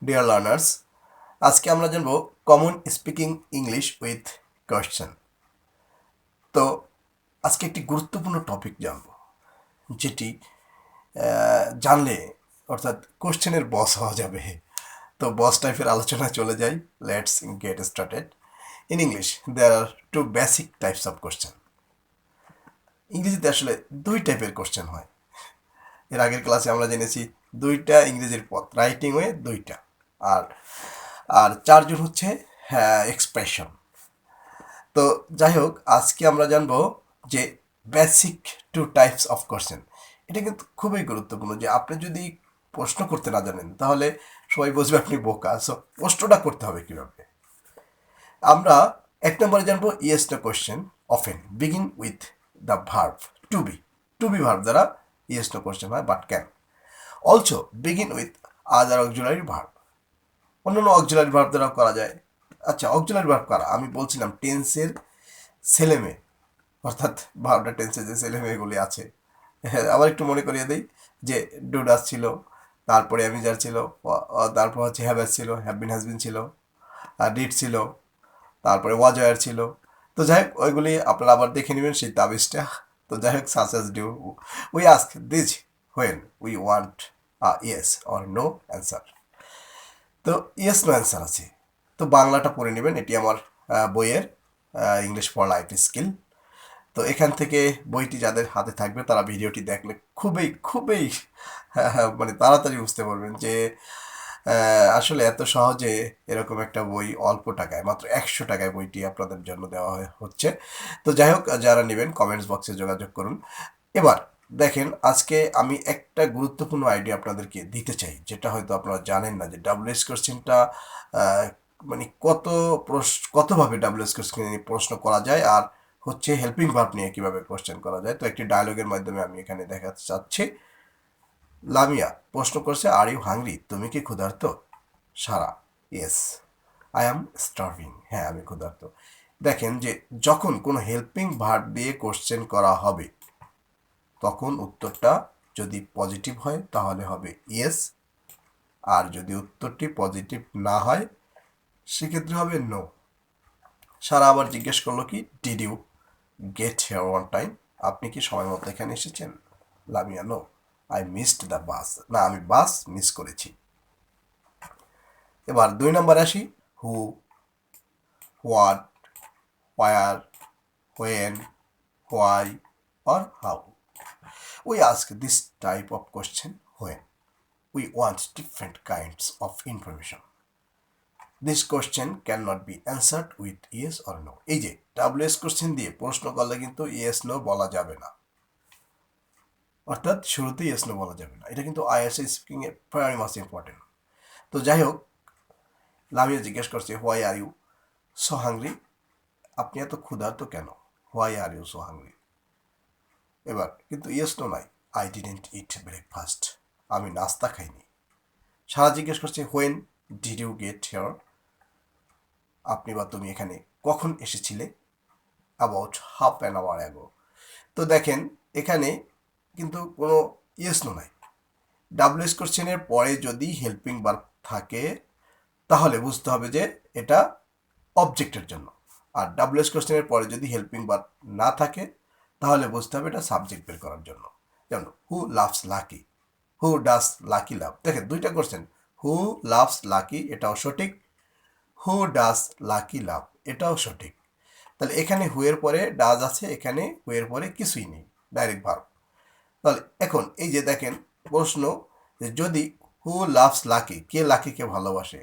Dear learners, আজকে আমরা জানব common speaking English with question. তো আজকে একটি গুরুত্বপূর্ণ টপিক জানব, যেটি জানলে অর্থাৎ কোশ্চেনের বস হওয়া যাবে। তো বস টাইপের আলোচনায় চলে যাই। Let's get started. In English there are two basic types of question. ইংরেজিতে আসলে দুই টাইপের কোশ্চেন হয়। এর আগের ক্লাসে আমরা জেনেছি দুইটা ইংরেজির পথ, রাইটিং ওয়ে দুইটা, আর আর চারজন হচ্ছে এক্সপ্রেশন। তো যাই হোক, আজকে আমরা জানবো যে basic to types of question. এটা কিন্তু খুবই গুরুত্বপূর্ণ, যে আপনি যদি প্রশ্ন করতে না জানেন তাহলে সবাই বুঝবে আপনি বোকা। সো প্রশ্নটা করতে হবে কীভাবে। আমরা এক নম্বরে জানবো yes no question often begin with the verb to be verb দ্বারা ইয়েস নো কোশ্চেন হয়, but can also begin with other auxiliary verb. অন্যান্য অক্সিলারি ভার্ব দ্বারাও করা যায়। আচ্ছা, অক্সিলারি ভার্ব কারা? আমি বলছিলাম টেন্সের ছেলে মেয়ে, অর্থাৎ ভার্বটা টেন্সের যে ছেলে মেয়েগুলি আছে। আবার একটু মনে করিয়ে দিই যে ডুডাস ছিল, তারপরে অ্যামিজার ছিল, তারপর হচ্ছে হ্যাভাস ছিল, হ্যাভবিন হ্যাজবিন ছিল, আর ডিড ছিল, তারপরে ওয়াজয়ার ছিল। তো যাই হোক, ওইগুলি আপনারা আবার দেখে নেবেন সেই তাবিজটা। তো যাই হোক, such as do we ask this when we want yes or no answer. তো ইয়েস নো অ্যান্সার আছে। তো বাংলাটা পড়ে নেবেন, এটি আমার বইয়ের ইংলিশ ফর লাইফ স্কিল। তো এখান থেকে বইটি যাদের হাতে থাকবে তারা ভিডিওটি দেখলে খুবই খুবই মানে তাড়াতাড়ি বুঝতে পারবেন যে আসলে এত সহজে এরকম একটা বই অল্প টাকায়, মাত্র 100 টাকায় বইটি আপনাদের জন্য দেওয়া হচ্ছে। তো যাই হোক, যারা নেবেন কমেন্টস বক্সে যোগাযোগ করুন। এবার দেখেন, আজকে আমি একটা গুরুত্বপূর্ণ আইডিয়া আপনাদেরকে দিতে চাই, যেটা হয়তো আপনারা জানেন না, যে ডাব্লিউএস কোশ্চেনটা মানে কতভাবে ডাব্লিউএস কোশ্চেন প্রশ্ন করা যায়, আর হচ্ছে হেল্পিং ভার্ব নিয়ে কিভাবে কোশ্চেন করা যায়। তো একটি ডায়লগের মাধ্যমে আমি এখানে দেখাতে চাচ্ছি। লামিয়া প্রশ্ন করছে, আর ইউ হাংরি? তুমি কি ক্ষুধার্ত? সারা, ইয়েস আই অ্যাম স্টার্ভিং। হ্যাঁ, আমি ক্ষুধার্ত। দেখেন যে যখন কোনো হেল্পিং ভার্ব দিয়ে কোশ্চেন করা হবে, তখন উত্তরটা যদি পজিটিভ হয় তাহলে হবে ইয়েস, আর যদি উত্তরটি পজিটিভ না হয় সেক্ষেত্রে হবে নো। সারা আবার জিজ্ঞেস করলো কি, did you get here on time? আপনি কি সময় মতো এখানে এসেছেন? Lamia, no I missed the bus. না, আমি বাস মিস করেছি। এবার 2 নম্বরে আসি। Who, what, where, when, why or how. We ask this type of question when we want different kinds of information. This question cannot be answered with yes or no. এই যে WS question দিয়ে প্রশ্ন করলে কিন্তু yes no বলা যাবে না, অর্থাৎ শুরুতে ইয়েস নো বলা যাবে না। এটা কিন্তু আইএলটিএস স্পিকিং এ ভেরি মাচ ইম্পর্টেন্ট। তো যাই হোক, লামিয়া জিজ্ঞেস করছে, why are you so hungry? আপনি এত ক্ষুধার্ত কেন? Why are you so hungry? এবার কিন্তু ইয়েস নো নাই। I didn't eat breakfast. আমি নাস্তা খাইনি। সারা জিজ্ঞেস করছে, when did you get here? আপনি বা তুমি এখানে কখন এসেছিলে? About half an hour ago. তো দেখেন, এখানে কিন্তু কোনো ইয়েস নো নাই। ডাব্লিউএস কোশ্চেনের পরে যদি হেল্পিং ভার্ব থাকে তাহলে বুঝতে হবে যে এটা অবজেক্টের জন্য, আর ডাব্লিউএস কোশ্চেনের পরে যদি হেল্পিং ভার্ব না থাকে তাহলে বুঝতে হবে এটা সাবজেক্ট বের করার জন্য। যেমন who loves Lucky, who does Lucky love. দেখেন, দুইটা কোশ্চেন, হু লাভস লাকি এটাও সঠিক, হু ডাস লাকি লাভ এটাও সঠিক। তাহলে এখানে হুয়ের পরে ডাজ আছে, এখানে হুয়ের পরে কিছুই নেই, ডাইরেক্ট ভার্ব। তাহলে এখন এই যে দেখেন প্রশ্ন, যে যদি হু লাভস লাকি, কে লাকিকে ভালোবাসে?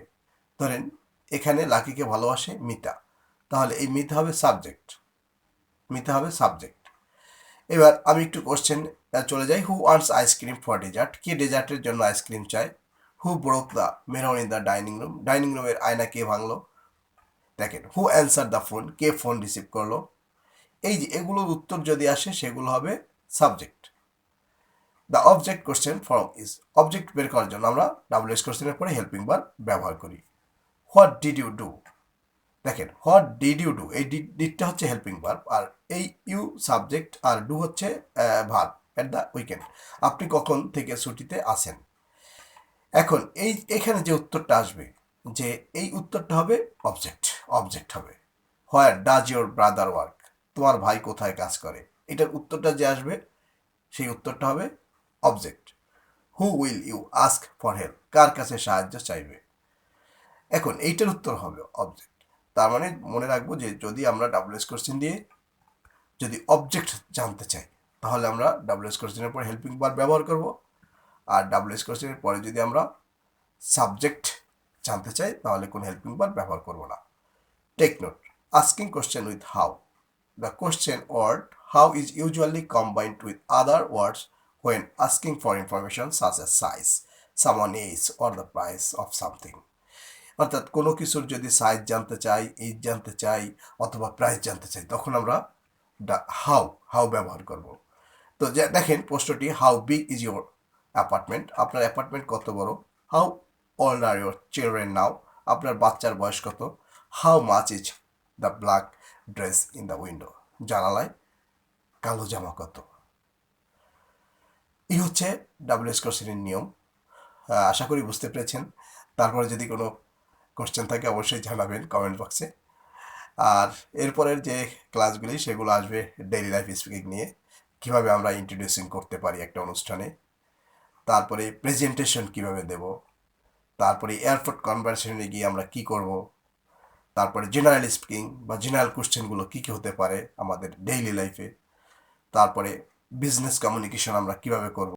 ধরেন এখানে লাকিকে ভালোবাসে মিতা, তাহলে এই মিতা হবে সাবজেক্ট, মিতা হবে সাবজেক্ট। এবার আমি একটু কোশ্চেন চলে যাই। Who wants ice cream for dessert? কে ডেজার্টের জন্য আইসক্রিম চায়? Who broke the mirror in the dining room? Dining রুমের আয়না কে ভাঙলো? দেখেন, হু অ্যান্সার দ্য ফোন? কে ফোন রিসিভ করলো? এই যে এগুলোর উত্তর যদি আসে সেগুলো হবে subject. The object question form is, object বের করার জন্য আমরা ডাব্লিউএস কোশ্চেনের পরে হেল্পিং ভার্ব ব্যবহার করি। What did you do? দেখেন, হোয়াট ডিড ইউ ডু, এই ডিডটা হচ্ছে হেল্পিং ভার্ব, আর এই ইউ সাবজেক্ট, আর ডু হচ্ছে ভার্ব। অ্যাট দ্য উইকেন্ড, আপনি কখন থেকে ছুটিতে আসেন? এখন এখানে যে উত্তরটা আসবে, যে এই উত্তরটা হবে অবজেক্ট হবে। Where does your brother work, তোমার ভাই কোথায় কাজ করে, এটার উত্তরটা যে আসবে সেই উত্তরটা হবে object. Who will you ask for help, কার কাছে সাহায্য চাইবে। এখন এইটার উত্তর হবে অবজেক্ট। তার মানে মনে রাখবো যে যদি আমরা ডাব্লিউএস কোশ্চেন দিয়ে যদি অবজেক্ট জানতে চাই, তাহলে আমরা ডাব্লিউএস কোশ্চেনের পর হেল্পিং ভার্ব ব্যবহার করব। আর ডাব্লিউএস কোশ্চেনের পরে যদি আমরা সাবজেক্ট জানতে চাই, তাহলে কোনো হেল্পিং ভার্ব ব্যবহার করব না। Take note, asking question with how. The question word how is usually combined with other words when asking for information such as size, someone age, or the price of something. অর্থাৎ কোনো কিছুর যদি size জানতে চাই, age জানতে চাই, অথবা price জানতে চাই, তখন আমরা হাউ ব্যবহার করব। তো দেখেন প্রশ্নটি, how big is your apartment, আপনার অ্যাপার্টমেন্ট কত বড়। How old are your children now, আপনার বাচ্চার বয়স কত। How much is the black dress in the window, জানালায় কালো জামা কত। এই হচ্ছে ডাব্লিউএস কোশ্চেনের নিয়ম। আশা করি বুঝতে পেরেছেন। তারপরে যদি কোনো কোশ্চেন থাকে অবশ্যই জানাবেন কমেন্ট বক্সে। আর এরপরের যে ক্লাসগুলি সেগুলো আসবে ডেইলি লাইফ স্পিকিং নিয়ে, কীভাবে আমরা ইন্ট্রোডিউসিং করতে পারি একটা অনুষ্ঠানে, তারপরে প্রেজেন্টেশন কিভাবে দেব, তারপরে এয়ারপোর্ট কনভারসেশনে গিয়ে আমরা কি করব, তারপরে জেনারেল স্পিকিং বা জেনারেল কোশ্চেনগুলো কী কী হতে পারে আমাদের ডেইলি লাইফে, তারপরে বিজনেস কমিউনিকেশন আমরা কিভাবে করব।